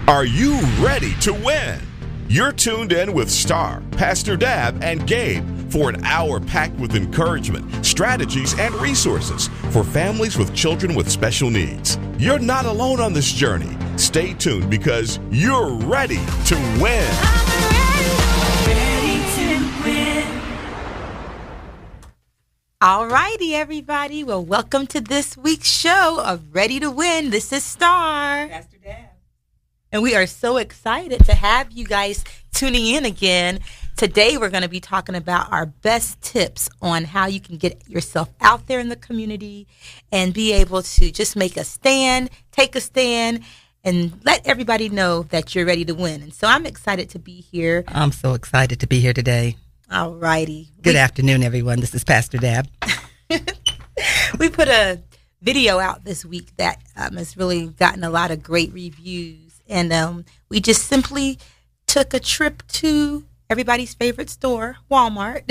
Are you ready to win? You're tuned in with Staar, Pastor Dab, and Gabe for an hour packed with encouragement, strategies, and resources for families with children with special needs. You're not alone on this journey. Stay tuned because you're ready to win. All righty, everybody. Well, welcome to this week's show of Ready to Win. This is Staar. Pastor Dab. And we are so excited to have you guys tuning in again. Today, we're going to be talking about our best tips on how you can get yourself out there in the community and be able to just make a stand, take a stand, and let everybody know that you're ready to win. And so I'm excited to be here. I'm so excited to be here today. All righty. Good afternoon, everyone. This is Pastor Dab. We put a video out this week that has really gotten a lot of great reviews. And we just simply took a trip to everybody's favorite store, Walmart.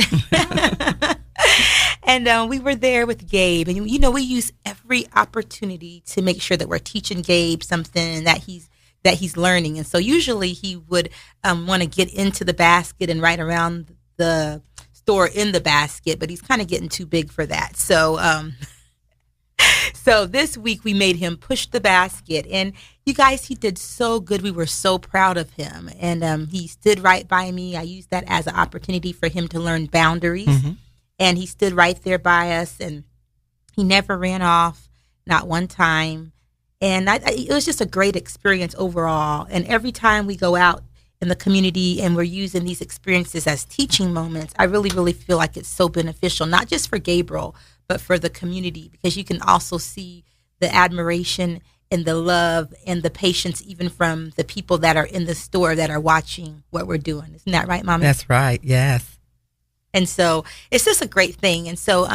And we were there with Gabe. And, you know, we use every opportunity to make sure that we're teaching Gabe something that he's learning. And so usually he would want to get into the basket and ride around the store in the basket, but he's kind of getting too big for that. So this week we made him push the basket, and you guys, he did so good. We were so proud of him, and he stood right by me. I used that as an opportunity for him to learn boundaries, and he stood right there by us, and he never ran off, not one time. And it was just a great experience overall. And every time we go out in the community and we're using these experiences as teaching moments, I really, really feel like it's so beneficial, not just for Gabriel, but for the community, because you can also see the admiration and the love and the patience even from the people that are in the store that are watching what we're doing. Isn't that right, Mama? That's right, yes. And so it's just a great thing. And so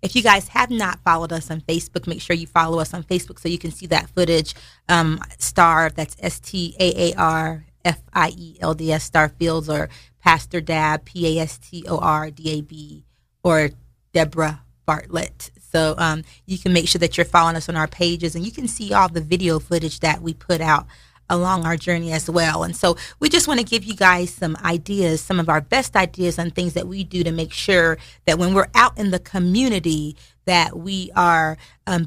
if you guys have not followed us on Facebook, make sure you follow us on Facebook so you can see that footage. Staar, that's STAARFIELDS, Staar Fields, or Pastor Dab, PASTORDAB, or Deborah Bartlett. So you can make sure that you're following us on our pages, and you can see all the video footage that we put out along our journey as well. And so we just want to give you guys some ideas, some of our best ideas on things that we do to make sure that when we're out in the community that we are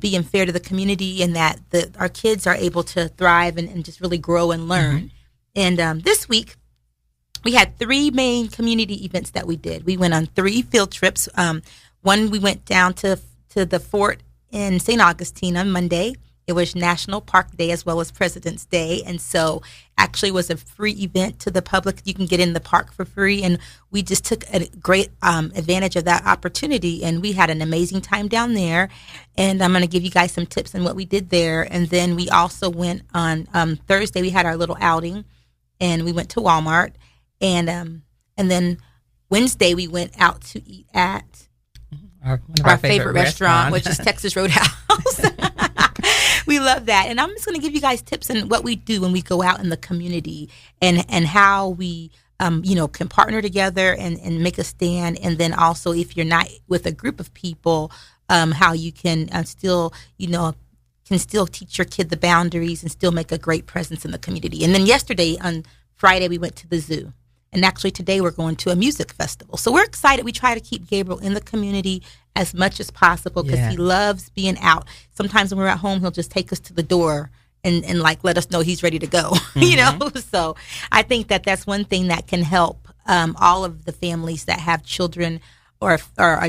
being fair to the community, and that our kids are able to thrive and just really grow and learn. And this week, we had 3 main community events that we did. We went on 3 field trips. One, we went down to the fort in St. Augustine on Monday. It was National Park Day as well as President's Day. And so actually it was a free event to the public. You can get in the park for free. And we just took a great advantage of that opportunity. And we had an amazing time down there. And I'm going to give you guys some tips on what we did there. And then we also went on Thursday. We had our little outing, and we went to Walmart. And then Wednesday we went out to eat at one of our favorite restaurant, which is Texas Roadhouse. We love that. And I'm just going to give you guys tips on what we do when we go out in the community, and how we, can partner together and make a stand. And then also, if you're not with a group of people, how you can still teach your kid the boundaries and still make a great presence in the community. And then yesterday, on Friday, we went to the zoo. And actually today we're going to a music festival. So we're excited. We try to keep Gabriel in the community as much as possible because he loves being out. Sometimes when we're at home, he'll just take us to the door and let us know he's ready to go, So I think that that's one thing that can help all of the families that have children or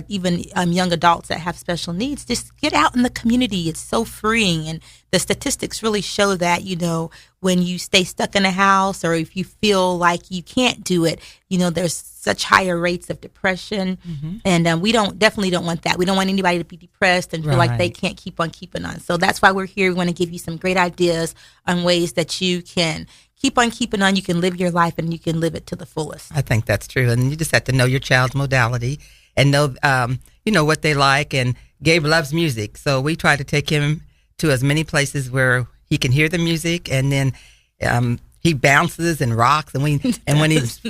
even young adults that have special needs. Just get out in the community. It's so freeing. And the statistics really show that, when you stay stuck in a house, or if you feel like you can't do it, there's such higher rates of depression. And we definitely don't want that. We don't want anybody to be depressed and feel like they can't keep on keeping on. So that's why we're here. We want to give you some great ideas on ways that you can keep on keeping on. You can live your life and you can live it to the fullest. I think that's true. And you just have to know your child's modality and know, what they like. And Gabe loves music. So we try to take him to as many places where he can hear the music. And then he bounces and rocks, and when he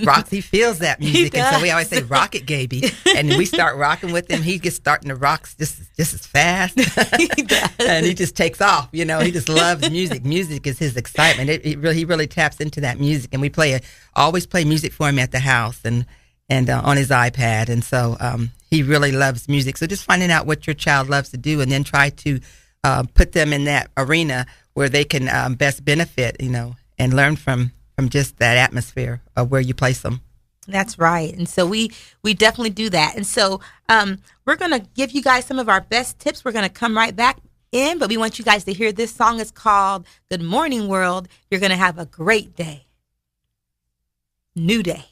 rocks, he feels that music, and so we always say, "Rock it, Gaby," and we start rocking with him. He gets starting to rock just as fast, and he just takes off. You know, he just loves music. Music is his excitement. He really taps into that music, and we always play music for him at the house and on his iPad, and so he really loves music. So just finding out what your child loves to do, and then try to put them in that arena where they can best benefit, you know, and learn from just that atmosphere of where you place them. That's right. And so we definitely do that. And so we're going to give you guys some of our best tips. We're going to come right back in, but we want you guys to hear this song. It's called Good Morning World. You're going to have a great day. New day.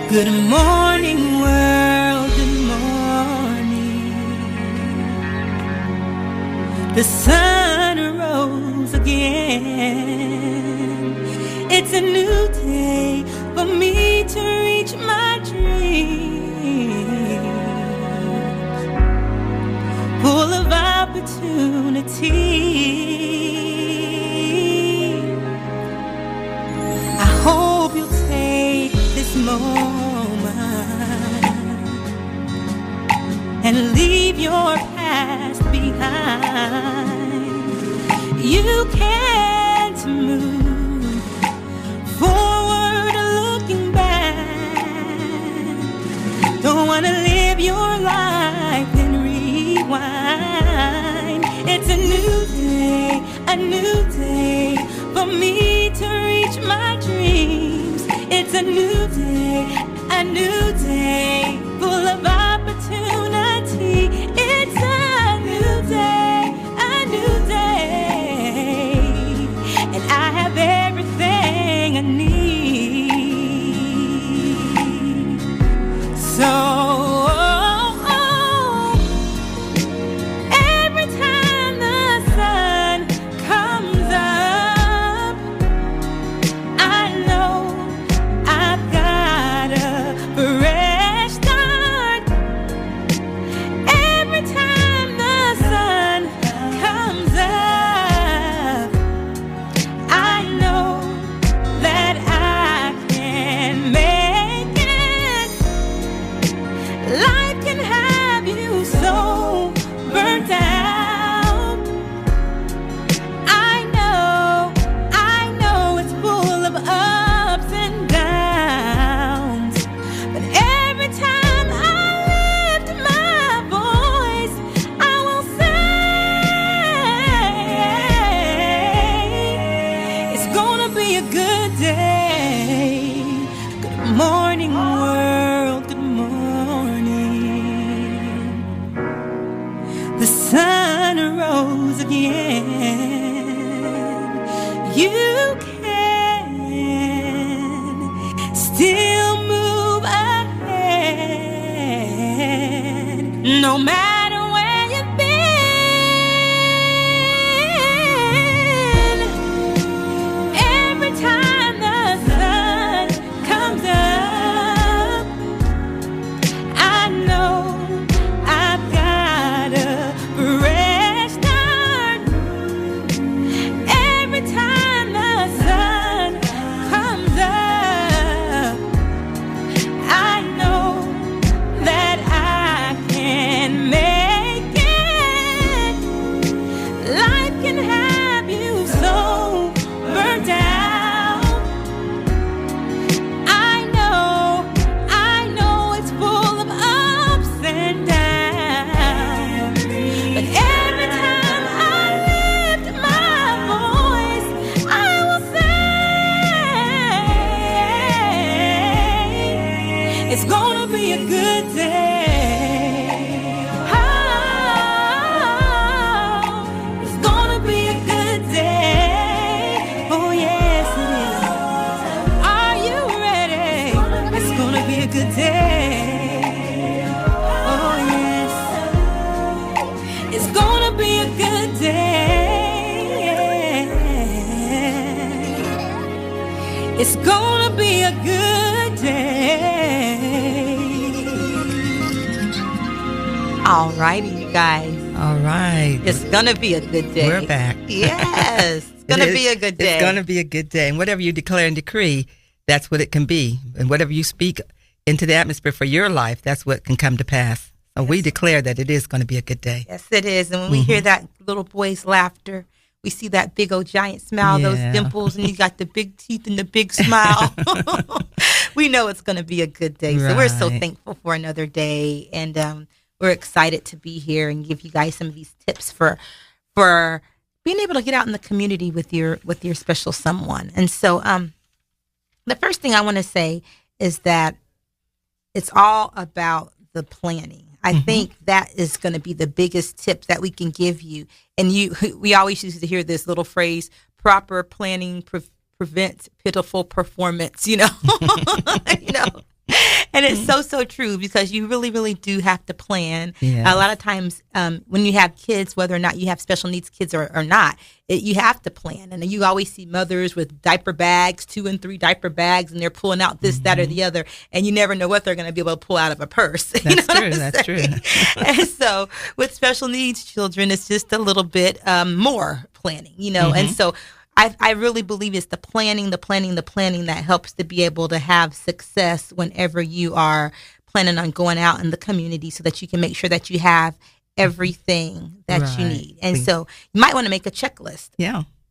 Good morning, world, good morning. The sun rose again. It's a new day for me to reach my dreams, full of opportunity. I hope you'll take this moment and leave your past behind. You can't move forward looking back. Don't want to live your life and rewind. It's a new day for me to reach my dreams. It's a new day full of opportunity. It's a new day, and I have everything I need. So every time the sun comes up, I know I've got a fresh start. Every time the sun comes up, I know that I can make it. Life can have you so burnt out. I know it's full of ups and downs. But every time I lift my voice, I will say it's gonna be a good day. Good morning, world. Good morning. The sun rose again. You can still move ahead, no matter where you've been. Every time the sun comes up, I know I've got a fresh start. Every time the sun comes up, I know that I can make it. Life can have you so burnt out. I know it's full of ups and downs. But every time I lift my voice, I will say it's gonna be a good day. Oh, it's gonna be a good day. Oh yes it is. Are you ready? It's gonna be a good day. Oh yes, it's gonna be a good day. It's gonna be a good day. All righty, you guys. All right. It's going to be a good day. We're back. Yes. It's going to be a good day. It's going to be a good day. And whatever you declare and decree, that's what it can be. And whatever you speak into the atmosphere for your life, that's what can come to pass. So we declare that it is going to be a good day. Yes, it is. And when we hear that little boy's laughter, we see that big old giant smile, those dimples, and you got the big teeth and the big smile. We know it's going to be a good day. So we're so thankful for another day. And we're excited to be here and give you guys some of these tips for being able to get out in the community with your special someone. And so the first thing I want to say is that it's all about the planning. I think that is going to be the biggest tip that we can give you. And we always used to hear this little phrase, proper planning prevents pitiful performance, you know. And it's so true, because you really, really do have to plan. Yes. A lot of times when you have kids, whether or not you have special needs kids or not, you have to plan. And you always see mothers with diaper bags, 2 and 3 diaper bags, and they're pulling out this, that, or the other. And you never know what they're going to be able to pull out of a purse. That's true. That's true. And so with special needs children, it's just a little bit more planning, you know. And so I really believe it's the planning that helps to be able to have success whenever you are planning on going out in the community, so that you can make sure that you have everything that you need. And so you might want to make a checklist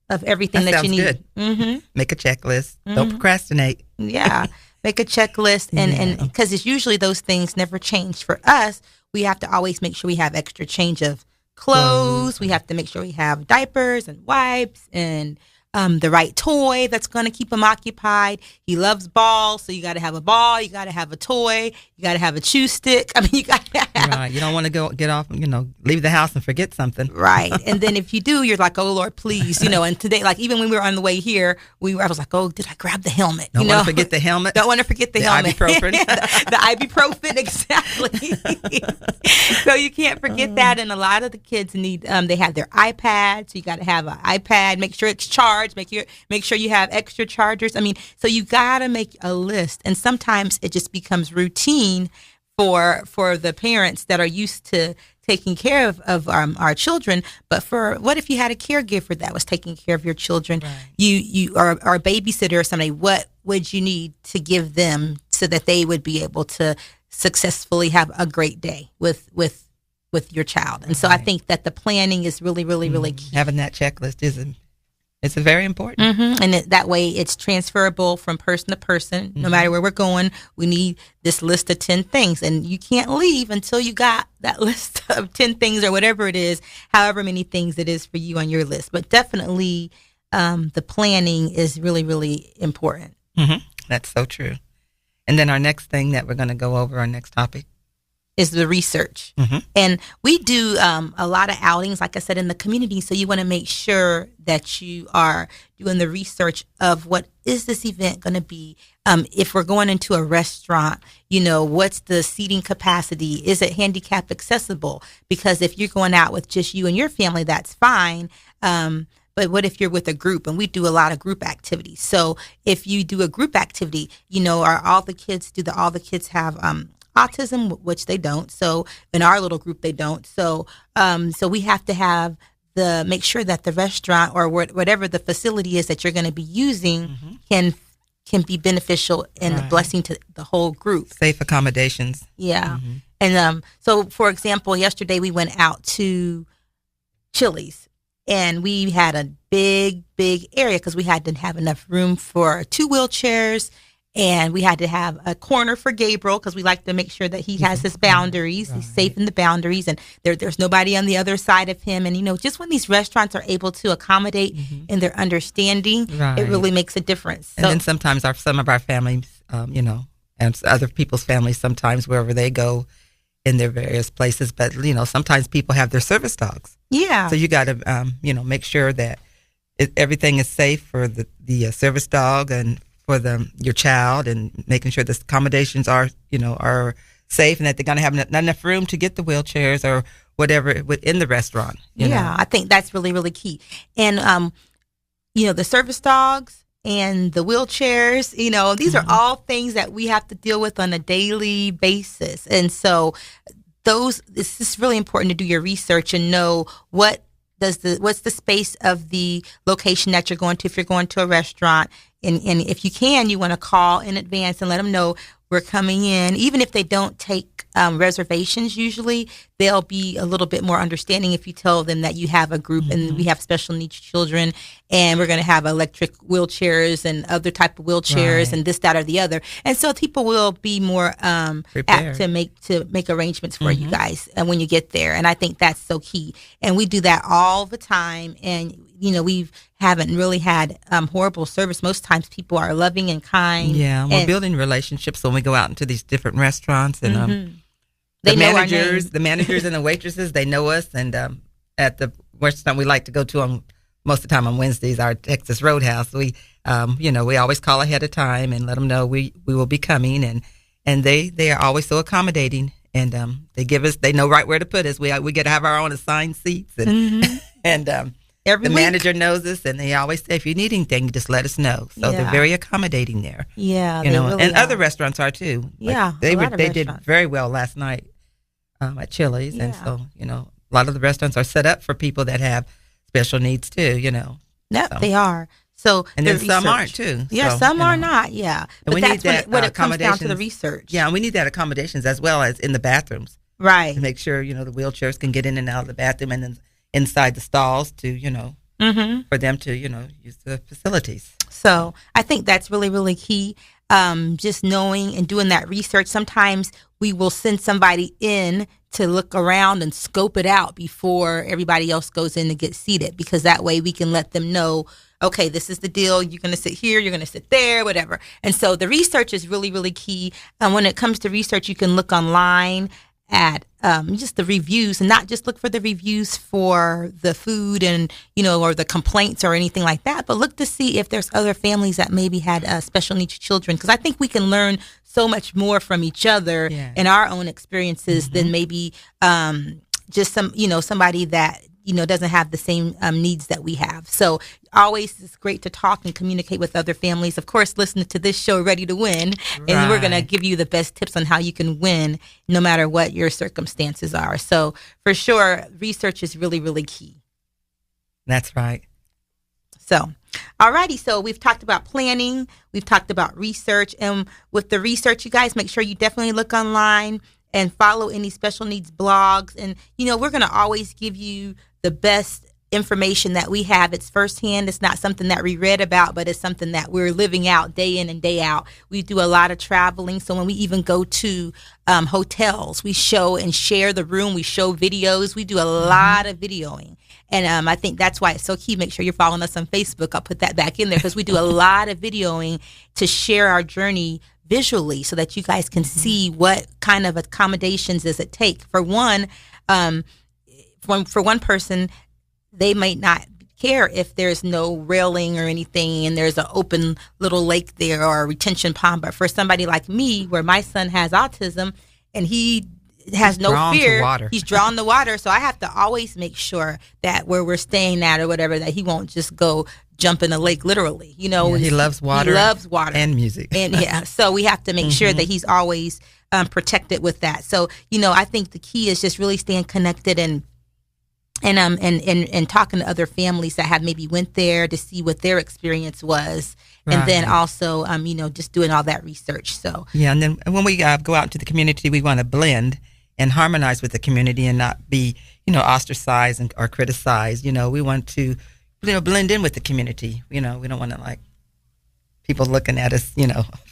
of everything that you need. Good. Make a checklist. Don't procrastinate. Yeah. Make a checklist. And because it's usually those things never change. For us, we have to always make sure we have extra change of clothes. We have to make sure we have diapers and wipes and the right toy that's going to keep him occupied. He loves balls, so you got to have a ball. You got to have a toy. You got to have a chew stick. I mean, you got to have. Right. You don't want to get off, leave the house and forget something. Right. And then if you do, you're like, oh, Lord, please, And today, like, even when we were on the way here, I was like, oh, did I grab the helmet? Don't want to forget the helmet. Don't want to forget the helmet. Ibuprofen. the ibuprofen, exactly. So you can't forget that. And a lot of the kids need, they have their iPad. So you got to have an iPad. Make sure it's charged. Make sure you have extra chargers. I mean, so you got to make a list. And sometimes it just becomes routine for the parents that are used to taking care of our children. But what if you had a caregiver that was taking care of your children? Right. You or a babysitter or somebody, what would you need to give them so that they would be able to successfully have a great day with your child? And so I think that the planning is really, really, really key. Having that checklist it's very important. And that way it's transferable from person to person. No matter where we're going, we need this list of 10 things. And you can't leave until you got that list of 10 things or whatever it is, however many things it is for you on your list. But definitely the planning is really, really important. That's so true. And then our next thing that we're going to go over, our next topic, is the research. And we do a lot of outings, like I said, in the community. So you want to make sure that you are doing the research of what is this event going to be? If we're going into a restaurant, what's the seating capacity? Is it handicap accessible? Because if you're going out with just you and your family, that's fine. But what if you're with a group? And we do a lot of group activities. So if you do a group activity, are all the kids have autism, which they don't. So in our little group, they don't. So we have to have make sure that the restaurant or whatever the facility is that you're going to be using can be beneficial and a blessing to the whole group. Safe accommodations. Yeah. And so, for example, yesterday we went out to Chili's, and we had a big area because we had to have enough room for 2 wheelchairs. And we had to have a corner for Gabriel because we like to make sure that he has his boundaries. He's safe in the boundaries, and there's nobody on the other side of him. And, just when these restaurants are able to accommodate in their understanding, it really makes a difference. And then sometimes some of our families, and other people's families, sometimes wherever they go in their various places. But, sometimes people have their service dogs. Yeah. So you got to, make sure that everything is safe for the service dog and for your child, and making sure the accommodations are safe and that they're going to have not enough room to get the wheelchairs or whatever within the restaurant. Yeah, I think that's really, really key. And, the service dogs and the wheelchairs, these are all things that we have to deal with on a daily basis. And so This is really important to do your research and know what's the space of the location that you're going to. If you're going to a restaurant, and if you can, you want to call in advance and let them know we're coming in. Even if they don't take reservations, usually they'll be a little bit more understanding if you tell them that you have a group and we have special needs children and we're going to have electric wheelchairs and other type of wheelchairs and this, that, or the other. And so people will be more apt to make arrangements for you guys when you get there. And I think that's so key. And we do that all the time. And we haven't really had horrible service. Most times people are loving and kind. Yeah, we're building relationships when we go out into these different restaurants. And the managers and the waitresses, they know us. And at the restaurant we like to go to most of the time on Wednesdays, our Texas Roadhouse, we always call ahead of time and let them know we will be coming. And they are always so accommodating. And they know right where to put us. We get to have our own assigned seats. And the manager knows us, and they always say, if you need anything, just let us know. So they're very accommodating there. Yeah, really and other restaurants are too. Yeah, they did very well last night at Chili's, and so a lot of the restaurants are set up for people that have special needs too. They are. So and then some aren't too. Yeah, so, some are not. Yeah, but we that's need that when it comes down to the research. Yeah, and we need that accommodations as well as in the bathrooms, right? To make sure the wheelchairs can get in and out of the bathroom, and then inside the stalls to, for them to, use the facilities. So I think that's really, really key. Just knowing and doing that research. Sometimes we will send somebody in to look around and scope it out before everybody else goes in to get seated, because that way we can let them know, okay, this is the deal. You're going to sit here. You're going to sit there, whatever. And so the research is really, really key. And when it comes to research, you can look online at just the reviews, and not just look for the reviews for the food and or the complaints or anything like that, but look to see if there's other families that maybe had special needs children, because I think we can learn so much more from each other in our own experiences than maybe just somebody that doesn't have the same needs that we have. So always it's great to talk and communicate with other families. Of course, listen to this show, Ready to Win, and we're going to give you the best tips on how you can win no matter what your circumstances are. So for sure, research is really, really key. That's right. So, alrighty. So we've talked about planning. We've talked about research. And with the research, you guys, make sure you definitely look online and follow any special needs blogs. And, we're going to always give you the best information that we have. It's firsthand. It's not something that we read about, but it's something that we're living out day in and day out. We do a lot of traveling. So when we even go to hotels, we show and share the room. We show videos. We do a lot of videoing. And I think that's why it's so key. Make sure you're following us on Facebook. I'll put that back in there, because we do a lot of videoing to share our journey visually so that you guys can see what kind of accommodations does it take. For one person, they might not care if there's no railing or anything and there's an open little lake there or a retention pond. But for somebody like me, where my son has autism and he has no fear, he's drawn to water. So I have to always make sure that where we're staying at or whatever, that he won't just go jump in the lake literally. He loves water. He loves water and music. And so we have to make sure that he's always protected with that. So I think the key is just really staying connected and talking to other families that have maybe went there to see what their experience was, and then also just doing all that research. So and then when we go out into the community, we want to blend and harmonize with the community and not be ostracized or criticized. We want to blend in with the community. We don't want to like people looking at us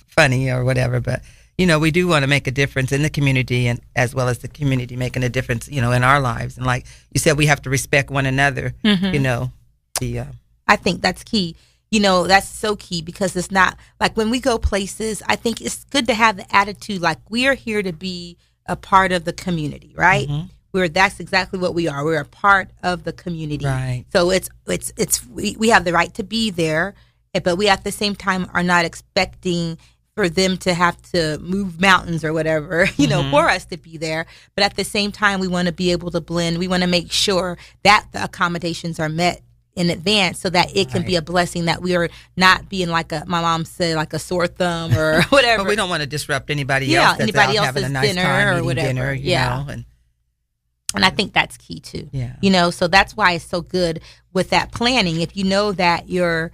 funny or whatever, but we do want to make a difference in the community, and as well as the community making a difference, in our lives. And like you said, we have to respect one another. I think that's key. That's so key, because it's not like when we go places, I think it's good to have the attitude like we are here to be a part of the community, right? That's exactly what we are. We're a part of the community. Right. So we have the right to be there, but we at the same time are not expecting for them to have to move mountains or whatever, for us to be there. But at the same time, we want to be able to blend. We want to make sure that the accommodations are met in advance so that it can be a blessing, that we are not being like my mom said, like a sore thumb or whatever. But we don't want to disrupt anybody else that's out having a nice time or whatever. Dinner, you know, And I think that's key too. Yeah. You know, so that's why it's so good with that planning. If you know that your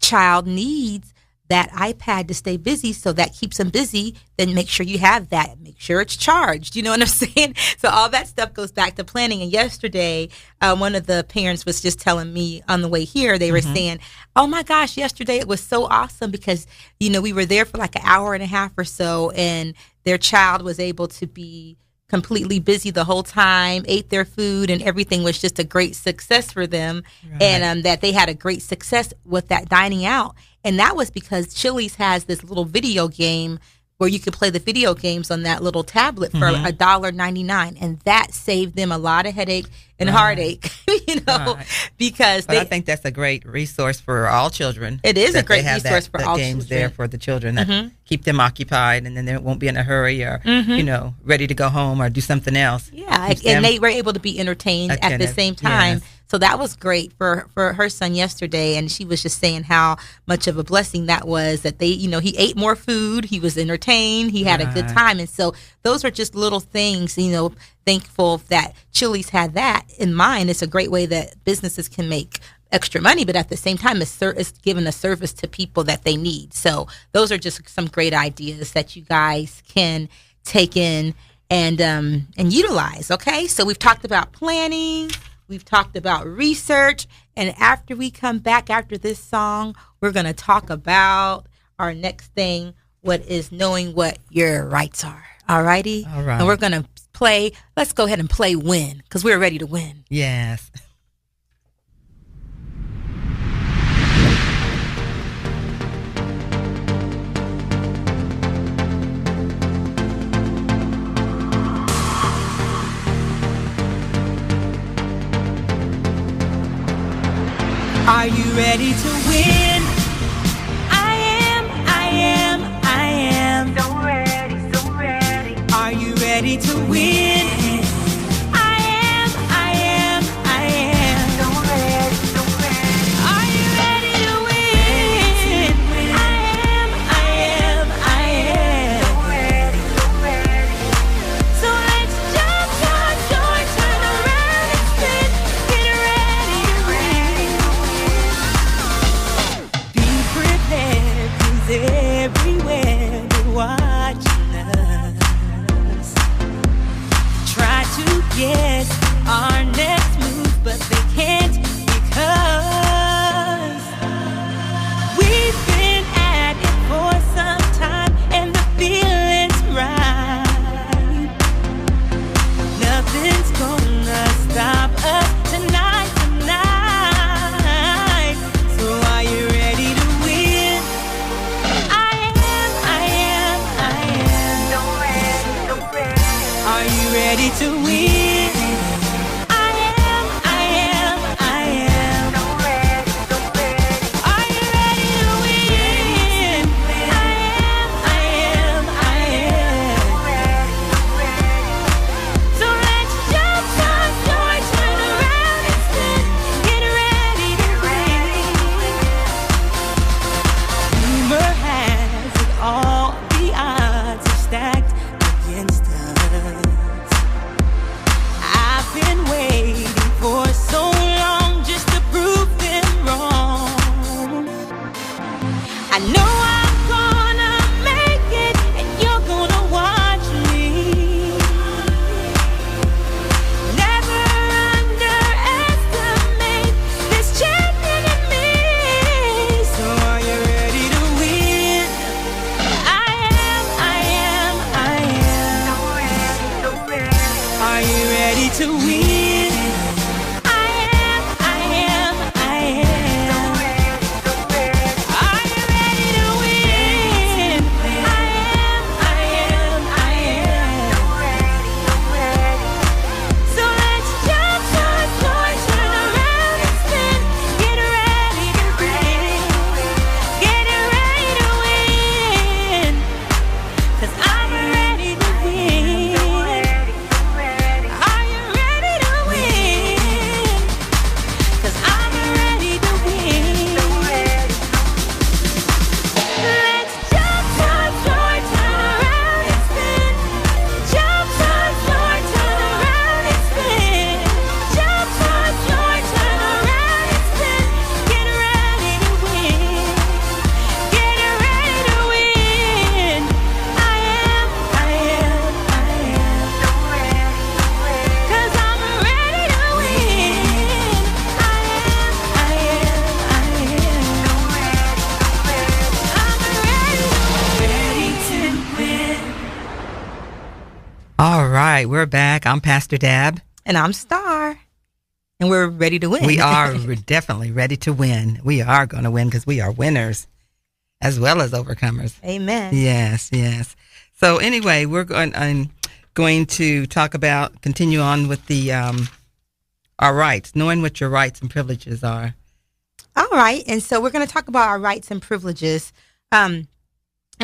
child needs that iPad to stay busy, so that keeps them busy, then make sure you have that. Make sure it's charged. You know what I'm saying? So all that stuff goes back to planning. And yesterday, one of the parents was just telling me on the way here, they were saying, oh my gosh, yesterday it was so awesome because, you know, we were there for like an hour and a half or so, and their child was able to be completely busy the whole time, ate their food, and everything was just a great success for them. Right. And that they had a great success with that dining out. And that was because Chili's has this little video game where you could play the video games on that little tablet for $1.99. And that saved them a lot of headache and heartache, you know, because I think that's a great resource for all children. It is a great resource for all games children. There for the children that keep them occupied, and then they won't be in a hurry or, you know, ready to go home or do something else. Yeah, and they were able to be entertained at the same time. Yes. So that was great for her son yesterday, and she was just saying how much of a blessing that was, that they, you know, he ate more food, he was entertained, he had a good time. And so those are just little things, you know, thankful that Chili's had that in mind. It's a great way that businesses can make extra money, but at the same time, it's giving a service to people that they need. So those are just some great ideas that you guys can take in and utilize. Okay, so we've talked about planning, we've talked about research, and after we come back after this song, we're going to talk about our next thing, what is knowing what your rights are. All righty? All right. And we're going to play, let's go ahead and play Win, because we're ready to win. Yes. Are you ready to win? I am, I am, I am. So ready, so ready. Are you ready to win? I am, I am, I am. So ready, so ready. Are you ready to win? I am, I am, I am. So ready, so ready. So let's jump, jump, joy, turn around and spin. Get ready to win. Be prepared, 'cause everywhere they're watching us. Try to guess our next move, but they can't, because we've been at it for some time and the feeling's right. Nothing's gonna stop us tonight, tonight. So are you ready to win? I am, I am, I am. So ready, so ready. Are you ready to win? I am, I am, I am. So ready, so ready. Are you ready to win? I am, I am, I am. So ready, so ready. So let's jump, jump, joy, turn around and spin. Get ready to win. Rumor has it all the odds are stacked against us. I've been waiting for so long just to prove them wrong. I know I'm gonna make it, and you're gonna watch me. Never underestimate this champion in me. So are you ready to win? I am, I am, I am. So ready, so ready. Are you ready to win? I am, I am, I am. So ready, so ready. Are you ready to win? I am, I am, I am. So ready, so ready. So let's jump, jump, joy, turn around and spin. Get ready to win. Get ready to win. 'Cause I'm ready to win. Are you ready to right, we're back. I'm Pastor Dab. And I'm Staar. And we're ready to win. We're definitely ready to win. We are going to win because we are winners as well as overcomers. Amen. Yes. So anyway, I'm going to continue on with the our rights, knowing what your rights and privileges are. All right. And so we're going to talk about our rights and privileges. And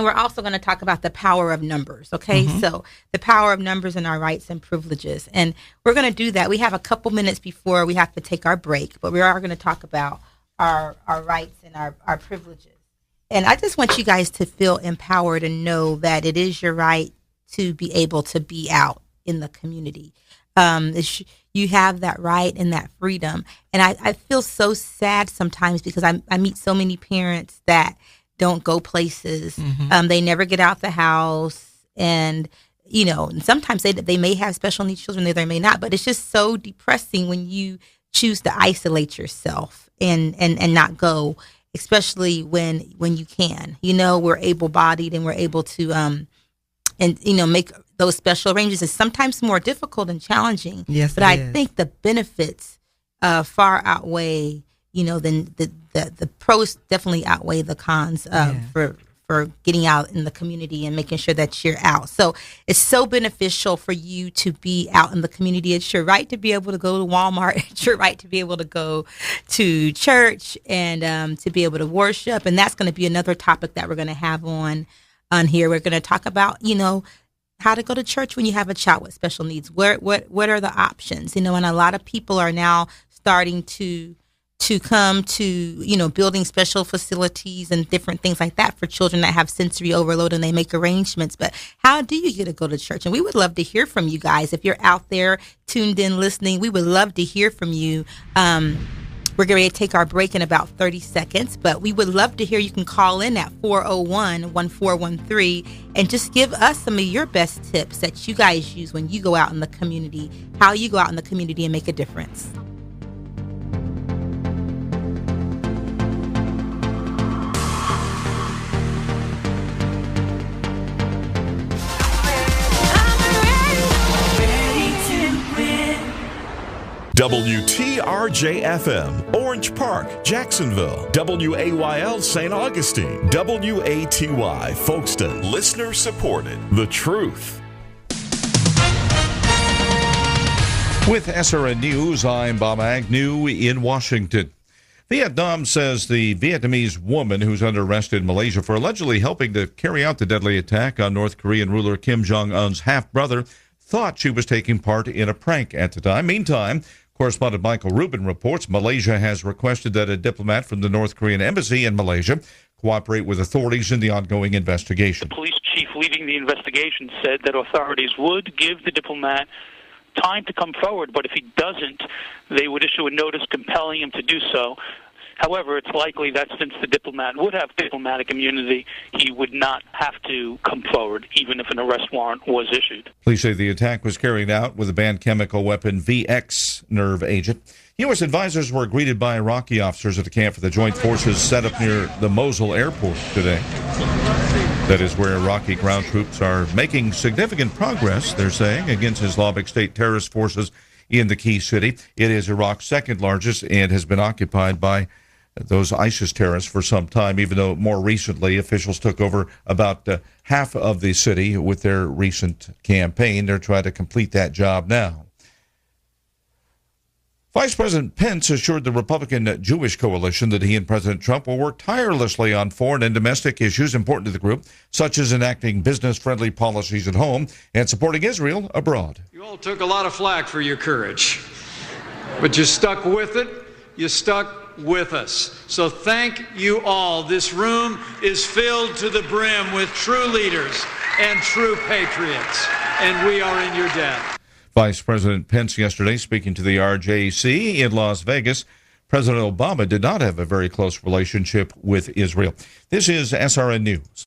we're also going to talk about the power of numbers. Okay. Mm-hmm. So the power of numbers and our rights and privileges. And we're going to do that. We have a couple minutes before we have to take our break, but we are going to talk about our rights and our privileges. And I just want you guys to feel empowered and know that it is your right to be able to be out in the community. You have that right and that freedom. And I feel so sad sometimes because I meet so many parents that don't go places. Mm-hmm. They never get out the house. And, and sometimes they may have special needs children, they may not. But it's just so depressing when you choose to isolate yourself and not go, especially when you can. We're able-bodied and we're able to make those special arrangements. It's sometimes more difficult and challenging. Yes, but I think the benefits far outweigh, than the pros definitely outweigh the cons for getting out in the community and making sure that you're out. So it's so beneficial for you to be out in the community. It's your right to be able to go to Walmart. It's your right to be able to go to church and to be able to worship. And that's going to be another topic that we're going to have on here. We're going to talk about, how to go to church when you have a child with special needs. What are the options? And a lot of people are now starting to come to, building special facilities and different things like that for children that have sensory overload, and they make arrangements. But how do you get to go to church? And we would love to hear from you guys. If you're out there tuned in listening, we would love to hear from you. We're going to take our break in about 30 seconds, but we would love to hear. You can call in at 401-1413 and just give us some of your best tips that you guys use when you go out in the community, how you go out in the community and make a difference. WTRJ-FM, Orange Park, Jacksonville. WAYL, St. Augustine. WATY, Folkestone. Listener supported. The Truth. With SRN News, I'm Bob Agnew in Washington. Vietnam says the Vietnamese woman who's under arrest in Malaysia for allegedly helping to carry out the deadly attack on North Korean ruler Kim Jong-un's half-brother thought she was taking part in a prank at the time. Meantime, correspondent Michael Rubin reports Malaysia has requested that a diplomat from the North Korean embassy in Malaysia cooperate with authorities in the ongoing investigation. The police chief leading the investigation said that authorities would give the diplomat time to come forward, but if he doesn't, they would issue a notice compelling him to do so. However, it's likely that since the diplomat would have diplomatic immunity, he would not have to come forward, even if an arrest warrant was issued. Police say the attack was carried out with a banned chemical weapon VX nerve agent. U.S. advisors were greeted by Iraqi officers at a camp for the joint forces set up near the Mosul airport today. That is where Iraqi ground troops are making significant progress, they're saying, against Islamic State terrorist forces in the key city. It is Iraq's second largest and has been occupied by those ISIS terrorists for some time, even though more recently officials took over about half of the city with their recent campaign. They're trying to complete that job now. Vice President Pence assured the Republican Jewish coalition that he and President Trump will work tirelessly on foreign and domestic issues important to the group, such as enacting business-friendly policies at home and supporting Israel abroad. You all took a lot of flack for your courage, but you stuck with it. You stuck with us. So thank you all. This room is filled to the brim with true leaders and true patriots, and we are in your debt. Vice President Pence yesterday speaking to the RJC in Las Vegas. President Obama did not have a very close relationship with Israel. This is SRN News.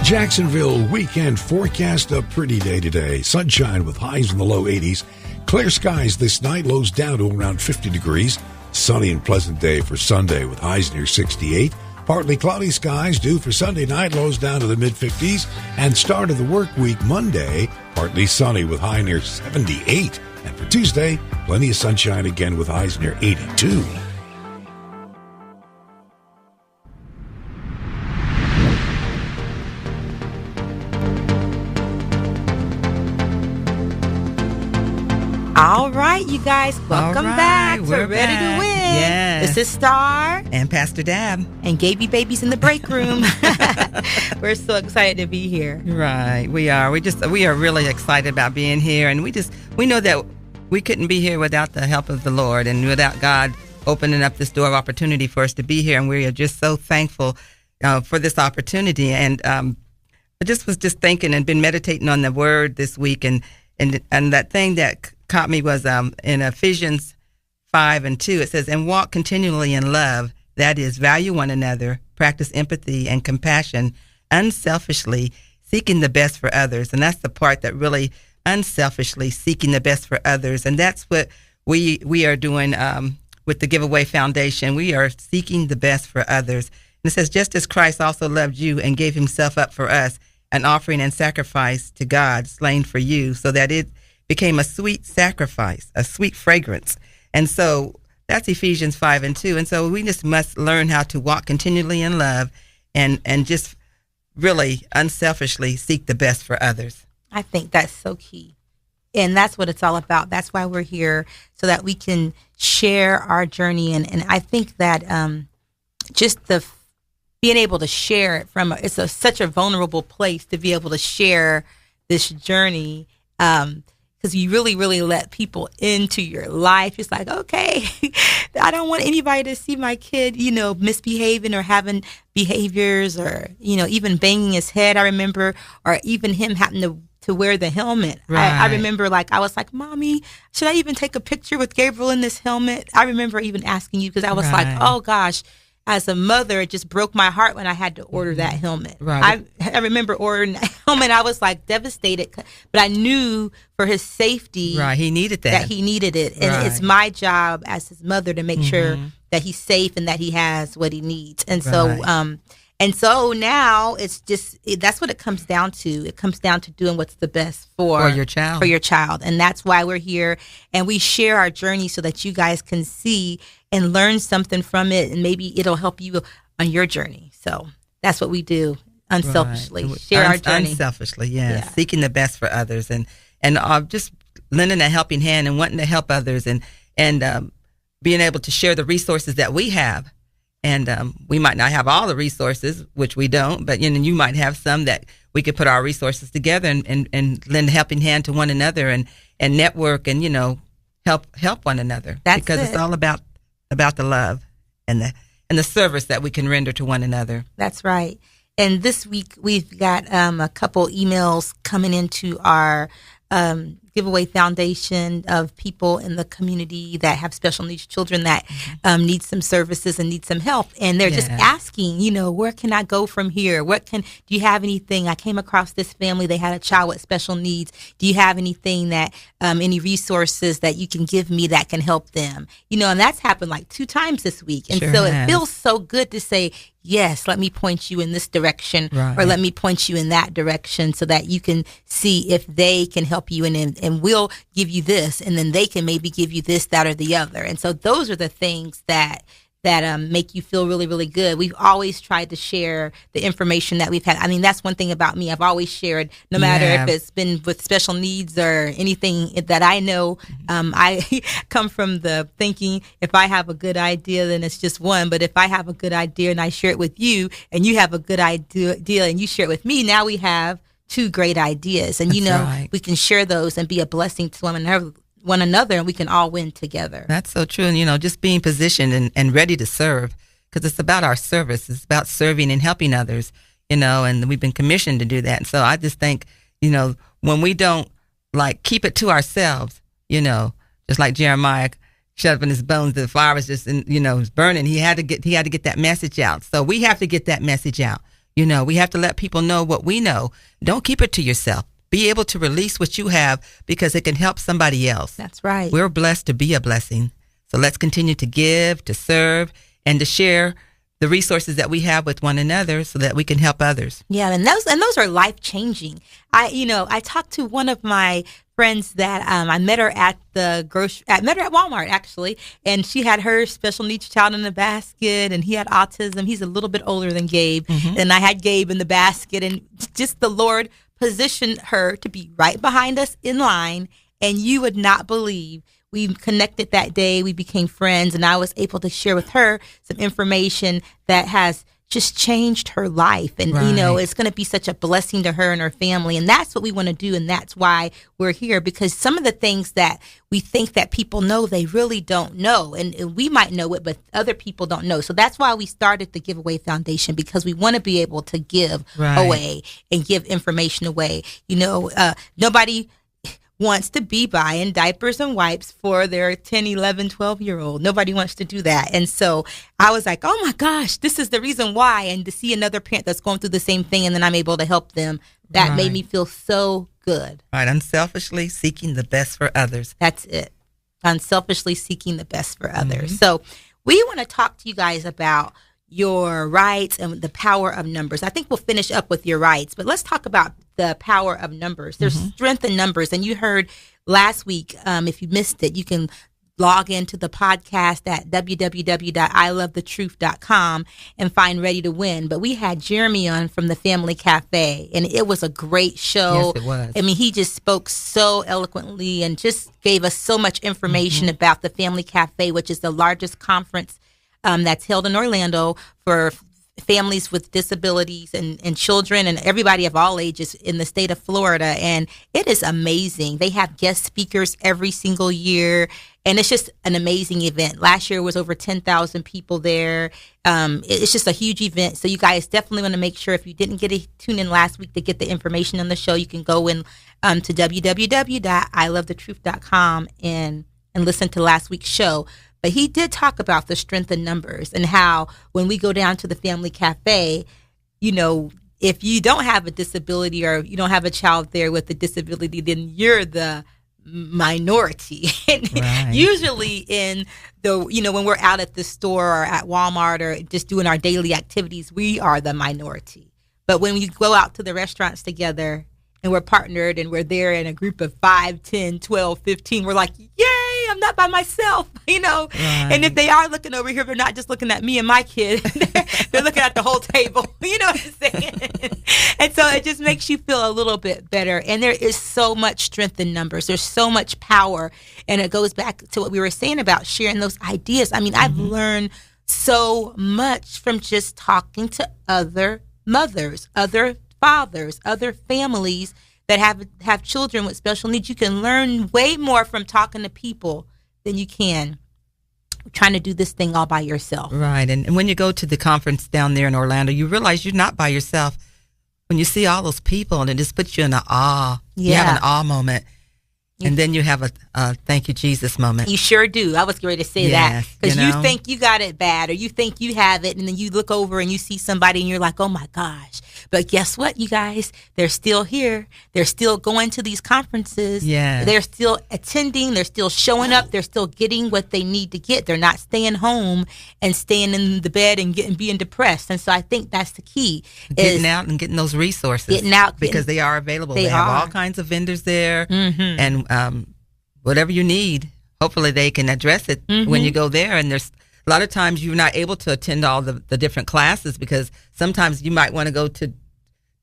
Jacksonville weekend forecast, a pretty day today. Sunshine with highs in the low 80s. Clear skies this night, lows down to around 50 degrees. Sunny and pleasant day for Sunday with highs near 68. Partly cloudy skies due for Sunday night, lows down to the mid-50s. And start of the work week Monday, partly sunny with high near 78. And for Tuesday, plenty of sunshine again with highs near 82. All right, you guys, welcome back to we're Ready back. to Win. Yes. This is Star And Pastor Dab. and Gaby Baby's in the break room. We're so excited to be here. Right, we are. We are really excited about being here, and we know that we couldn't be here without the help of the Lord and without God opening up this door of opportunity for us to be here, and we are just so thankful for this opportunity. And I was just thinking and been meditating on the Word this week, and that thing that caught me was in Ephesians 5:2. It says, "And walk continually in love, that is, value one another, practice empathy and compassion, unselfishly seeking the best for others." And that's the part that really, unselfishly seeking the best for others. And that's what we are doing with the Giveaway Foundation. We are seeking the best for others. And it says, "Just as Christ also loved you and gave himself up for us, an offering and sacrifice to God, slain for you, so that it became a sweet sacrifice, a sweet fragrance." And so that's Ephesians 5:2. And so we just must learn how to walk continually in love and just really unselfishly seek the best for others. I think that's so key. And that's what it's all about. That's why we're here, so that we can share our journey. And I think that just being able to share it it's such a vulnerable place to be able to share this journey. Because you really, really let people into your life. It's like, okay, I don't want anybody to see my kid, misbehaving or having behaviors or, even banging his head, I remember, or even him having to wear the helmet. Right. I remember, I was like, "Mommy, should I even take a picture with Gabriel in this helmet?" I remember even asking you because I was like, oh gosh. As a mother, it just broke my heart when I had to order that helmet. Right. I remember ordering that helmet. I was devastated, but I knew for his safety, Right, he needed that. he needed it, and Right. it's my job as his mother to make sure that he's safe and that he has what he needs. And so now it's just that's what it comes down to. It comes down to doing what's the best for your child. For your child, and that's why we're here, and we share our journey so that you guys can see and learn something from it, and maybe it'll help you on your journey. So that's what we do, unselfishly Right. share our journey. Unselfishly, yeah. Seeking the best for others, and just lending a helping hand and wanting to help others, and being able to share the resources that we have. And we might not have all the resources, which we don't, but you might have some that we could put our resources together and lend a helping hand to one another and network and help one another. Because it's all about the love and the service that we can render to one another. That's right. And this week we've got a couple emails coming into our Giveaway Foundation of people in the community that have special needs children that need some services and need some help. And they're just asking, where can I go from here? Do you have anything? I came across this family. They had a child with special needs. Do you have anything that, any resources that you can give me that can help them? And that's happened 2 times this week. And Sure so has. it feels so good to say, yes, let me point you in this direction, Right. or let me point you in that direction, so that you can see if they can help you, and we'll give you this, and then they can maybe give you this, that, or the other. And so those are the things that make you feel really, really good. We've always tried to share the information that we've had. I mean, that's one thing about me. I've always shared, no matter if it's been with special needs or anything that I know. I come from the thinking, if I have a good idea, then it's just one. But if I have a good idea and I share it with you, and you have a good idea and you share it with me, now we have 2 great ideas. And, That's right. we can share those and be a blessing to one another, and we can all win together. That's so true. And, just being positioned and ready to serve, because it's about our service. It's about serving and helping others, and we've been commissioned to do that. And so I just think, when we don't keep it to ourselves, just like Jeremiah shut up in his bones, the fire was just, was burning. He had to get that message out. So we have to get that message out. We have to let people know what we know. Don't keep it to yourself. Be able to release what you have, because it can help somebody else. That's right. We're blessed to be a blessing. So let's continue to give, to serve, and to share the resources that we have with one another so that we can help others. Yeah, and those are life-changing. I talked to one of my friends that I met her at met her at Walmart, actually, and she had her special needs child in the basket, and he had autism. He's a little bit older than Gabe, and I had Gabe in the basket, and just the Lord positioned her to be right behind us in line, and you would not believe. We connected that day. We became friends, and I was able to share with her some information that has just changed her life. And, it's going to be such a blessing to her and her family. And that's what we want to do. And that's why we're here, because some of the things that we think that people know, they really don't know. And we might know it, but other people don't know. So that's why we started the Giveaway Foundation, because we want to be able to give away and give information away. Nobody wants to be buying diapers and wipes for their 10, 11, 12-year-old. Nobody wants to do that. And so I was like, oh my gosh, this is the reason why. And to see another parent that's going through the same thing, and then I'm able to help them, that made me feel so good. Right. Unselfishly seeking the best for others. That's it. Unselfishly seeking the best for others. So we want to talk to you guys about your rights and the power of numbers. I think we'll finish up with your rights, but let's talk about the power of numbers. There's strength in numbers. And you heard last week, if you missed it, you can log into the podcast at www.ilovethetruth.com and find Ready to Win. But we had Jeremy on from the Family Cafe, and it was a great show. Yes, it was. I mean, he just spoke so eloquently and just gave us so much information about the Family Cafe, which is the largest conference that's held in Orlando for families with disabilities and children and everybody of all ages in the state of Florida. And it is amazing. They have guest speakers every single year, and it's just an amazing event. Last year was over 10,000 people there. It's just a huge event. So you guys definitely want to make sure, if you didn't get to tune in last week to get the information on the show, you can go in to www.ilovethetruth.com and listen to last week's show. But he did talk about the strength in numbers and how when we go down to the Family Cafe, if you don't have a disability or you don't have a child there with a disability, then you're the minority. And usually in when we're out at the store or at Walmart or just doing our daily activities, we are the minority. But when we go out to the restaurants together and we're partnered and we're there in a group of 5, 10, 12, 15, we're like, yay, I'm not by myself, And if they are looking over here, they're not just looking at me and my kid. They're looking at the whole table. You know what I'm saying? And so it just makes you feel a little bit better. And there is so much strength in numbers. There's so much power. And it goes back to what we were saying about sharing those ideas. I mean, I've learned so much from just talking to other mothers, other fathers, other families that have children with special needs. You can learn way more from talking to people than you can trying to do this thing all by yourself. Right. And when you go to the conference down there in Orlando, you realize you're not by yourself. When you see all those people, and it just puts you in an awe. Yeah. You have an awe moment. And then you have a thank you, Jesus moment. You sure do. I was ready to say that. Because you think you got it bad, or you think you have it, and then you look over and you see somebody and you're like, oh my gosh. But guess what, you guys? They're still here. They're still going to these conferences. Yeah. They're still attending. They're still showing up. They're still getting what they need to get. They're not staying home and staying in the bed and being depressed. And so I think that's the key. Getting out and getting those resources. Getting out. Because they are available. They have all kinds of vendors there. And whatever you need, hopefully they can address it when you go there. And there's a lot of times you're not able to attend all the different classes, because sometimes you might want to go to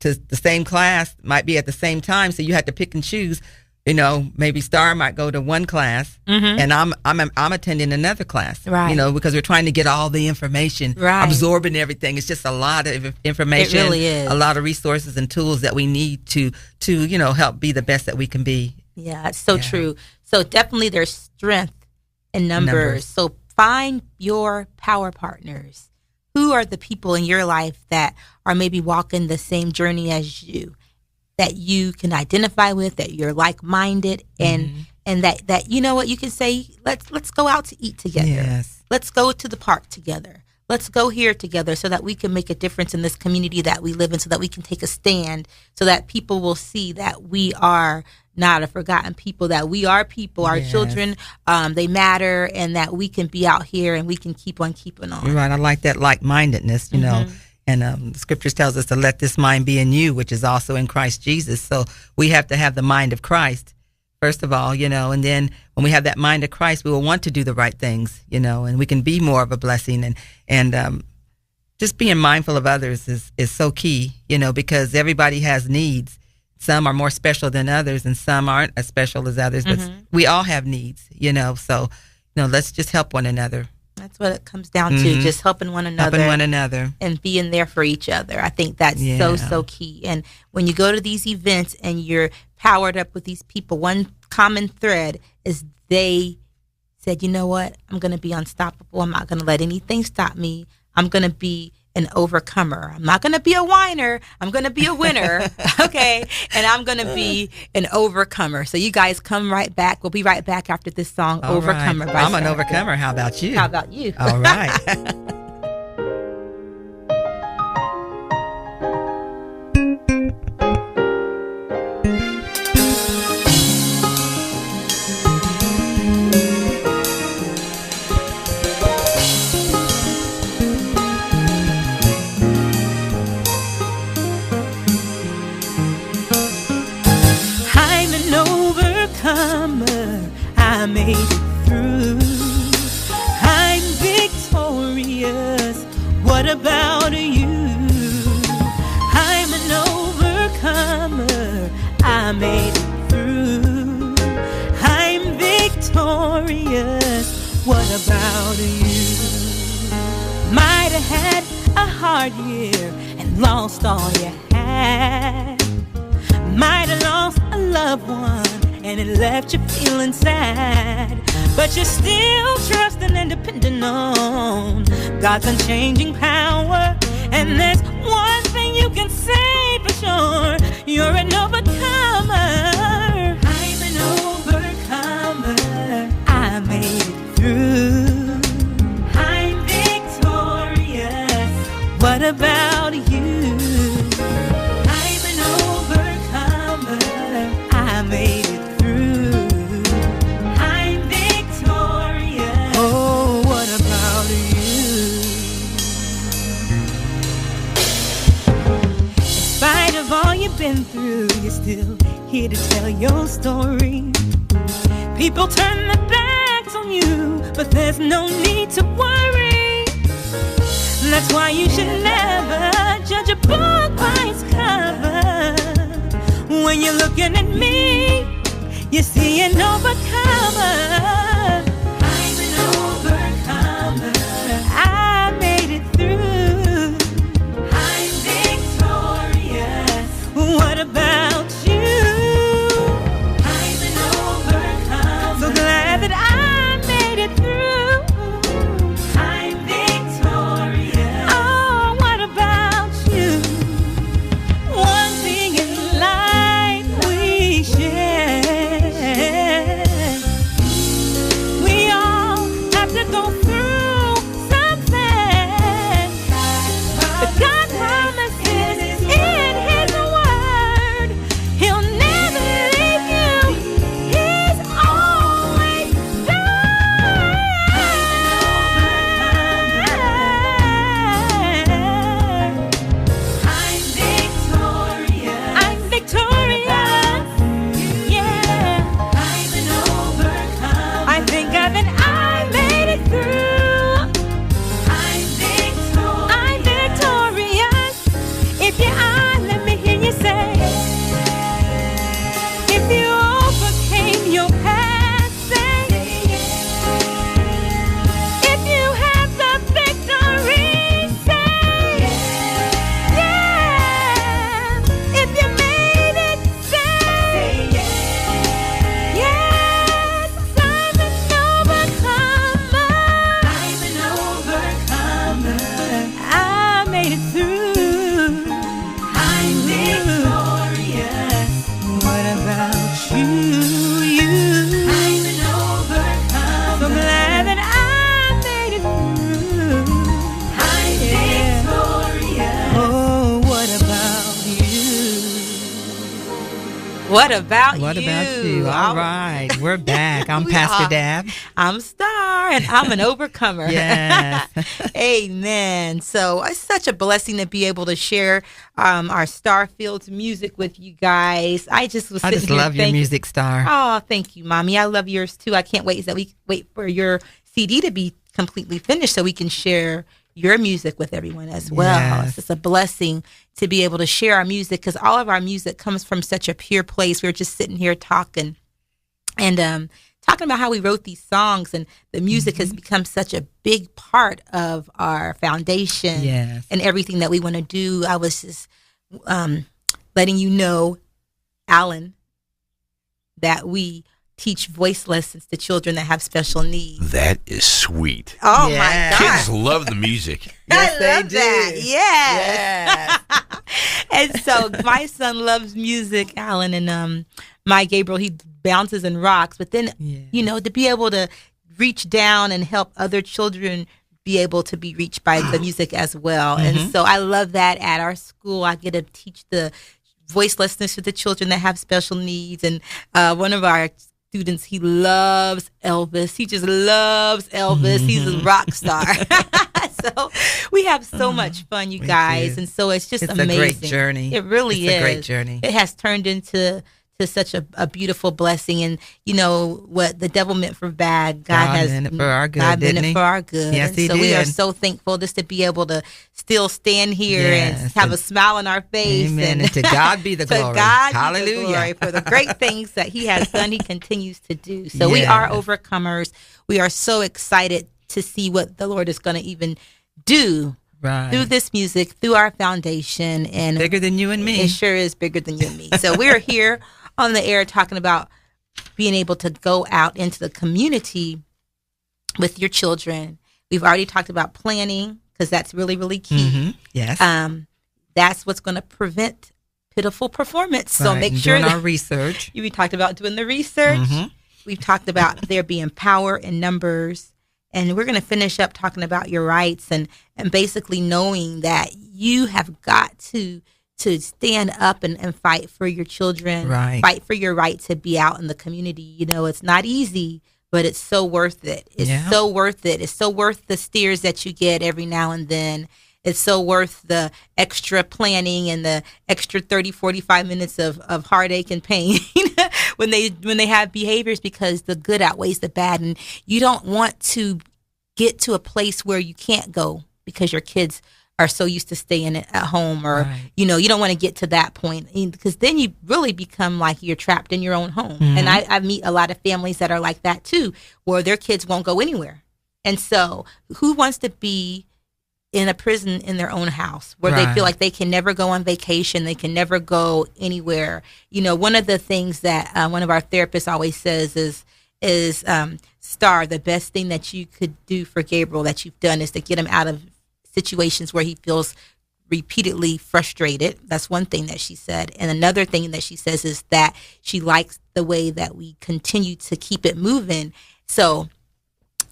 the same class, might be at the same time, so you have to pick and choose. Maybe Staar might go to one class, and I'm attending another class. Right. Because we're trying to get all the information, absorbing everything. It's just a lot of information. It really is. A lot of resources and tools that we need to help be the best that we can be. Yeah, it's so true. So definitely there's strength in numbers. So find your power partners. Who are the people in your life that are maybe walking the same journey as you, that you can identify with, that you're like-minded, and that you know what, you can say, let's go out to eat together. Yes. Let's go to the park together. let's go here together so that we can make a difference in this community that we live in, so that we can take a stand, so that people will see that we are not a forgotten people, that we are people, our children, they matter, and that we can be out here and we can keep on keeping on. You're right. I like that like-mindedness, you know. And the scriptures tells us to let this mind be in you, which is also in Christ Jesus. So we have to have the mind of Christ, first of all, you know, and then when we have that mind of Christ, we will want to do the right things, you know, and we can be more of a blessing. And just being mindful of others is so key, you know, because everybody has needs. Some are more special than others, and some aren't as special as others, but we all have needs, you know. So, you know, let's just help one another. That's what it comes down to, just helping one another. Helping one another. And being there for each other. I think that's so key. And when you go to these events and you're powered up with these people, one common thread is they said, you know what, I'm going to be unstoppable. I'm not going to let anything stop me. I'm going to be an overcomer. I'm not going to be a whiner. I'm going to be a winner. Okay. And I'm going to be an overcomer. So you guys come right back. We'll be right back after this song, All Overcomer. Right. By I'm an Staar. overcomer. How about you? How about you? All right. I made it through. I'm victorious. What about you? I'm an overcomer. I made it through. I'm victorious. What about you? Might have had a hard year and lost all you had. Might have lost a loved one and it left you feeling sad, but you're still trusting and depending on God's unchanging power. And there's one thing you can say for sure: you're an overcomer. I'm an overcomer. I made it through. I'm victorious. What about you? I'm an overcomer. I made it. Been through, you're still here to tell your story. People turn their backs on you, but there's no need to worry. That's why you should never judge a book by its cover. When you're looking at me, you see an overcomer. I'm an overcomer. I made it through. What about you? I'm an overcomer. So glad that I made it through. I'm victorious. Oh, what about you? One thing in life we share. What about What you? about you? All right. We're back. I'm Pastor Dab. I'm Star, and I'm an overcomer. Yes. Amen. So it's such a blessing to be able to share our Staar Fields music with you guys. I just love your music, Star. Oh, thank you, Mommy. I love yours too. I can't wait that we wait for your CD to be completely finished so we can share your music with everyone as well. Yes. It's a blessing to be able to share our music because all of our music comes from such a pure place. We're just sitting here talking and talking about how we wrote these songs, and the music has become such a big part of our foundation and everything that we want to do. I was just letting you know, Alan, that we teach voice lessons to children that have special needs. That is sweet. Oh my God. Kids love the music. Yes, I they love do. that. Yes. And so my son loves music, Alan, and my Gabriel, he bounces and rocks. But then, you know, to be able to reach down and help other children be able to be reached by the music as well. And so I love that at our school. I get to teach the voice lessons to the children that have special needs. And one of our students, he loves Elvis. He just loves Elvis. He's a rock star. So we have so much fun, you guys. And so it's just amazing. It's a great journey. It really is. It's a great journey. It has turned into such a beautiful blessing. And you know what the devil meant for bad, God has meant it for our good, God didn't meant he? it for our good. Yes, and he so we are did. so thankful just to be able to still stand here and have a smile on our face. Amen. And to God be the to glory. God Hallelujah. be the glory for the great things that he has done, he continues to do. So we are overcomers. We are so excited to see what the Lord is going to even do through this music, through our foundation. And bigger than you and me. It sure is bigger than you and me. So we're here on the air talking about being able to go out into the community with your children. We've already talked about planning because that's really, really key. Yes. That's what's going to prevent pitiful performance. So make and sure doing that our research. we talked about doing the research. We've talked about there being power in numbers. And we're going to finish up talking about your rights and basically knowing that you have got to stand up and fight for your children, fight for your right to be out in the community. You know, it's not easy, but it's so worth it. It's so worth it. It's so worth the steers that you get every now and then. It's so worth the extra planning and the extra 30, 45 minutes of heartache and pain when they have behaviors, because the good outweighs the bad. And you don't want to get to a place where you can't go because your kids are so used to staying at home, or, you know, you don't want to get to that point, because then you really become like you're trapped in your own home. And I meet a lot of families that are like that too, where their kids won't go anywhere. And so who wants to be in a prison in their own house where they feel like they can never go on vacation, they can never go anywhere? You know, one of the things that one of our therapists always says is Star, the best thing that you could do for Gabriel that you've done is to get him out of situations where he feels repeatedly frustrated. That's one thing that she said. And another thing that she says is that she likes the way that we continue to keep it moving. So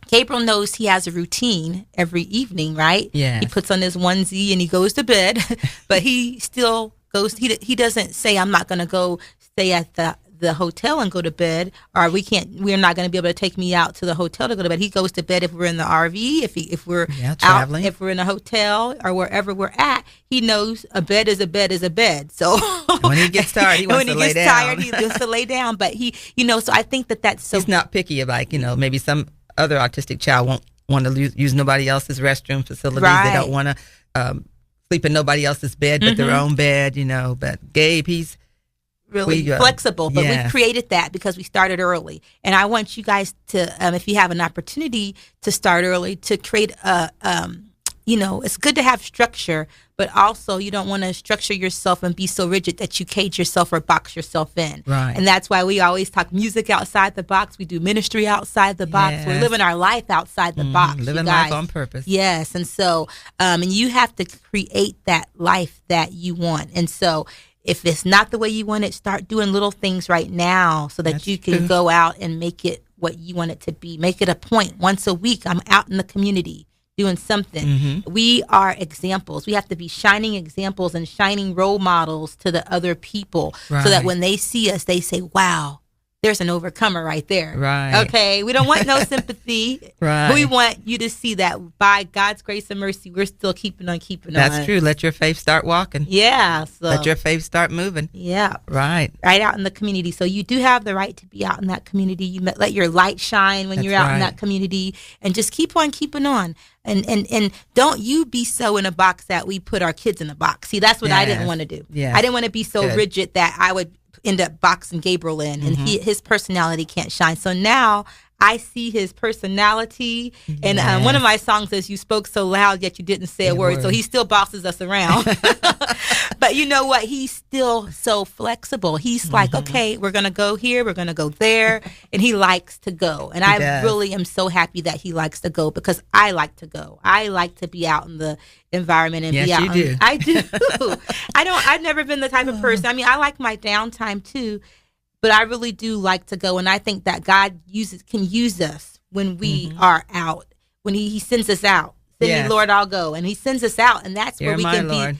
Gabriel knows he has a routine every evening, right? Yeah. He puts on his onesie and he goes to bed, but he still goes. He doesn't say, "I'm not going to go stay at the hotel and go to bed," or we're not going to be able to take me out to the hotel to go to bed. He goes to bed if we're in the RV, if we're traveling, if we're in a hotel or wherever we're at. He knows a bed is a bed is a bed. So when he gets tired, he wants to lay down. When he gets tired, he wants to lay down. But he, you know, so I think that's so. He's not picky, like, you know, maybe some other autistic child won't want to use nobody else's restroom facilities. They don't want to sleep in nobody else's bed but their own bed, you know. But Gabe, he's really flexible, but we've created that because we started early. And I want you guys to, if you have an opportunity to start early, to create you know, it's good to have structure, but also you don't want to structure yourself and be so rigid that you cage yourself or box yourself in. Right. And that's why we always talk music outside the box. We do ministry outside the box. Yes. We're living our life outside the box. Living life on purpose. Yes. And so, and you have to create that life that you want. And so if it's not the way you want it, start doing little things right now so that That's you can true. go out and make it what you want it to be. Make it a point once a week. I'm out in the community doing something. Mm-hmm. We are examples. We have to be shining examples and shining role models to the other people so that Right. when they see us, they say, wow, there's an overcomer right there. Right. Okay. We don't want no sympathy. Right. We want you to see that by God's grace and mercy, we're still keeping on keeping on. That's true. Let your faith start walking. Yeah. So, Let your faith start moving. yeah. Right. Right out in the community. So you do have the right to be out in that community. You let your light shine when That's you're out in right. that community, and just keep on keeping on. And don't you be so in a box that we put our kids in a box. See, that's what I didn't Yes. want to do. Yes. I didn't want to be so Good. rigid that I would end up boxing Gabriel in, and his personality can't shine. So now I see his personality. And one of my songs is, you spoke so loud, yet you didn't say a word. So he still bosses us around. But you know what? He's still so flexible. He's like, okay, we're going to go here. We're going to go there. And he likes to go. And I does. really am so happy that he likes to go, because I like to go. I like to be out in the environment and Yes, be out. you do. I do. I've never been the type of person. I mean, I like my downtime too, but I really do like to go. And I think that God can use us when we are out, when he sends us out. Send me, Yes. Lord, I'll go. And he sends us out, and that's You're where we my can Lord.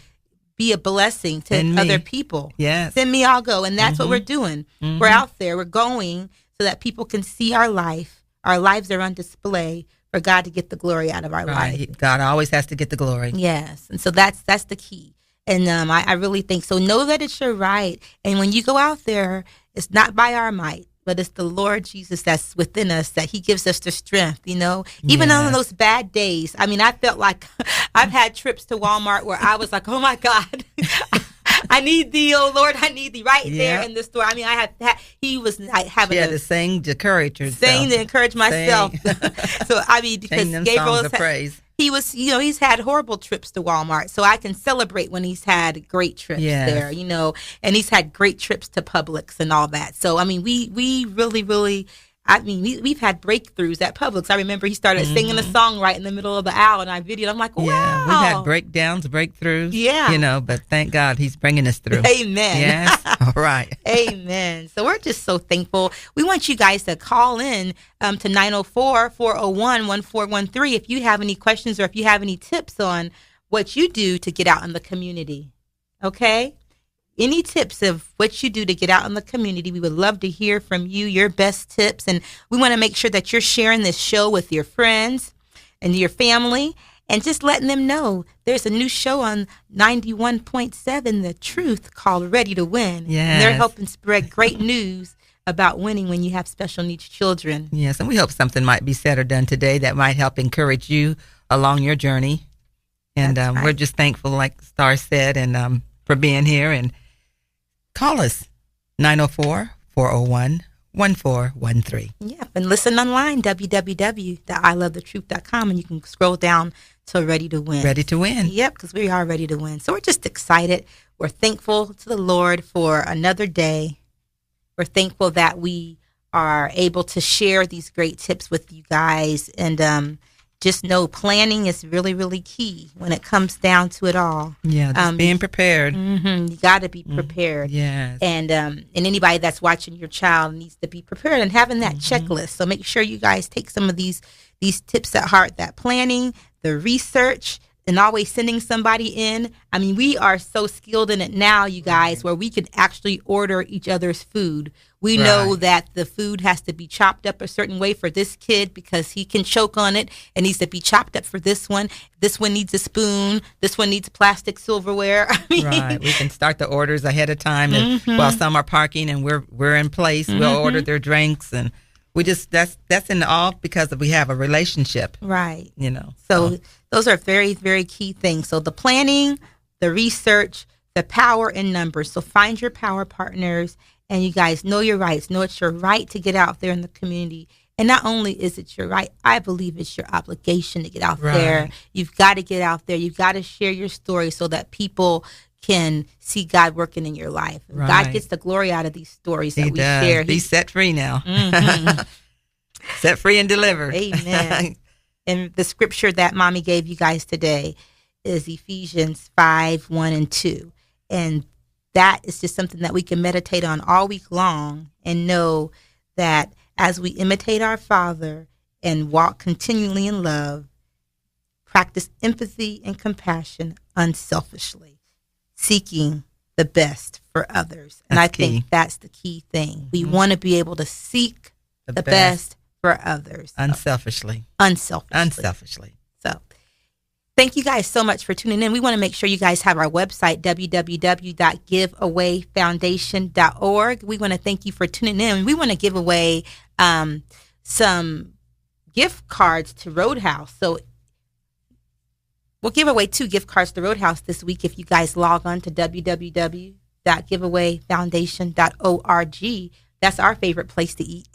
be a blessing to Send me. other people. Yes. Send me, I'll go. And that's what we're doing. We're out there. We're going so that people can see our life. Our lives are on display for God to get the glory out of our life. Right. God always has to get the glory. Yes. And so that's the key. And I really think so. Know that it's your right. And when you go out there, it's not by our might, but it's the Lord Jesus that's within us, that he gives us the strength, even on those bad days. I mean, I felt like I've had trips to Walmart where I was like, oh my God, I need thee, oh Lord, I need thee right there in the store. I mean, he was having to sing to encourage yourself. saying to encourage myself. So, I mean, because Sing them Gabriel songs of praise. he was, he's had horrible trips to Walmart, so I can celebrate when he's had great trips Yes. there, and he's had great trips to Publix and all that. So, I mean, we really, really, we've had breakthroughs at Publix. I remember he started singing a song right in the middle of the aisle, and I videoed. I'm like, wow. Yeah, we've had breakdowns, breakthroughs. Yeah. But thank God he's bringing us through. Amen. Yes. All right. Amen. So we're just so thankful. We want you guys to call in to 904-401-1413 if you have any questions or if you have any tips on what you do to get out in the community. Okay? Any tips of what you do to get out in the community. We would love to hear from you, your best tips. And we want to make sure that you're sharing this show with your friends and your family, and just letting them know there's a new show on 91.7 The Truth called Ready to Win. Yes. And they're helping spread great news about winning when you have special needs children. Yes, and we hope something might be said or done today that might help encourage you along your journey. And That's right. we're just thankful, like Star said, and for being here. And call us, 904-401-1413. Yeah, and listen online, www.ilovethetruth.com, and you can scroll down to Ready to Win. Ready to win. Yep, because we are ready to win. So we're just excited. We're thankful to the Lord for another day. We're thankful that we are able to share these great tips with you guys. And just know planning is really, really key when it comes down to it all. Yeah, just being prepared. You got to be prepared. Yes. And anybody that's watching your child needs to be prepared and having that checklist. So make sure you guys take some of these tips at heart, that planning, the research, and always sending somebody in. I mean, we are so skilled in it now, you guys, where we can actually order each other's food. We know that the food has to be chopped up a certain way for this kid because he can choke on it. It needs to be chopped up for this one. This one needs a spoon. This one needs plastic silverware. I mean, Right. We can start the orders ahead of time, and while some are parking and we're in place, we'll order their drinks, and we just that's in all because we have a relationship. right. So Those are very, very key things. So the planning, the research, the power in numbers. So find your power partners, and you guys know your rights. Know it's your right to get out there in the community. And not only is it your right, I believe it's your obligation to get out there. You've got to get out there. You've got to share your story so that people can see God working in your life. Right. God gets the glory out of these stories that He we does. share. Be set free now. Set free and delivered. Amen. And the scripture that Mommy gave you guys today is Ephesians 5:1-2. And that is just something that we can meditate on all week long and know that as we imitate our Father and walk continually in love, practice empathy and compassion unselfishly, seeking the best for others. And I think that's the key thing. We want to be able to seek the best for others. Unselfishly. So thank you guys so much for tuning in. We want to make sure you guys have our website, www.giveawayfoundation.org. We want to thank you for tuning in. We want to give away some gift cards to Roadhouse. So we'll give away 2 gift cards to Roadhouse this week if you guys log on to www.giveawayfoundation.org. That's our favorite place to eat.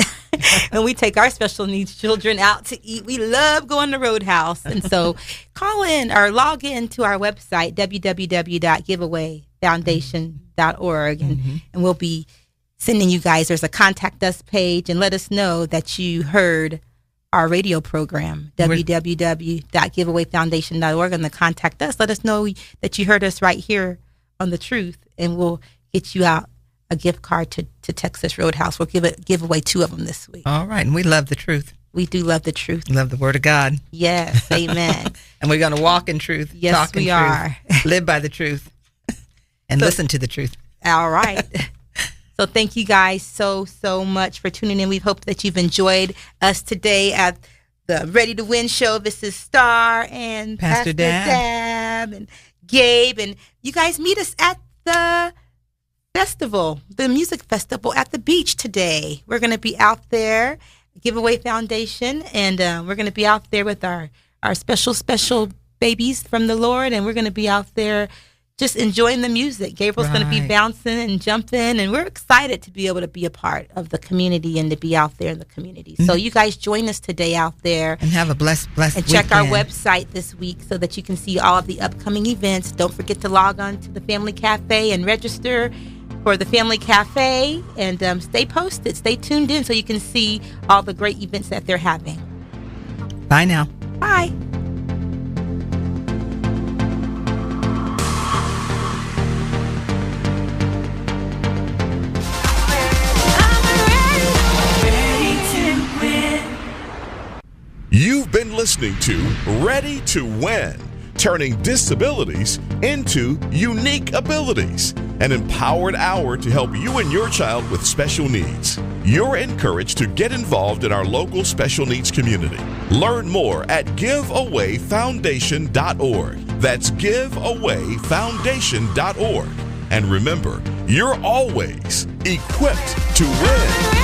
And we take our special needs children out to eat. We love going to Roadhouse. And so call in or log in to our website, www.giveawayfoundation.org. And we'll be sending you guys, there's a contact us page, and let us know that you heard our radio program, www.giveawayfoundation.org, and the contact us. Let us know that you heard us right here on The Truth, and we'll get you out a gift card to Texas Roadhouse. We'll give away 2 of them this week. All right, and we love the truth. We do love the truth. Love the Word of God. Yes, amen. And we're going to walk in truth. Yes, talk in we truth, are. Live by the truth, and listen to the truth. All right. So thank you guys so much for tuning in. We hope that you've enjoyed us today at the Ready to Win show. This is Staar and Pastor Dab and Gabe. And you guys meet us at the festival, the music festival at the beach today. We're going to be out there, Giveaway Foundation, and we're going to be out there with our special babies from the Lord, and we're going to be out there just enjoying the music. Gabriel's going to be bouncing and jumping, and we're excited to be able to be a part of the community and to be out there in the community. So you guys join us today out there. And have a blessed and check our website this week so that you can see all of the upcoming events. Don't forget to log on to the Family Cafe and register for the Family Cafe, and stay posted, stay tuned in so you can see all the great events that they're having. Bye now. Bye. You've been listening to Ready to Win, turning disabilities into unique abilities. An empowered hour to help you and your child with special needs. You're encouraged to get involved in our local special needs community. Learn more at giveawayfoundation.org. That's giveawayfoundation.org. And remember, you're always equipped to win.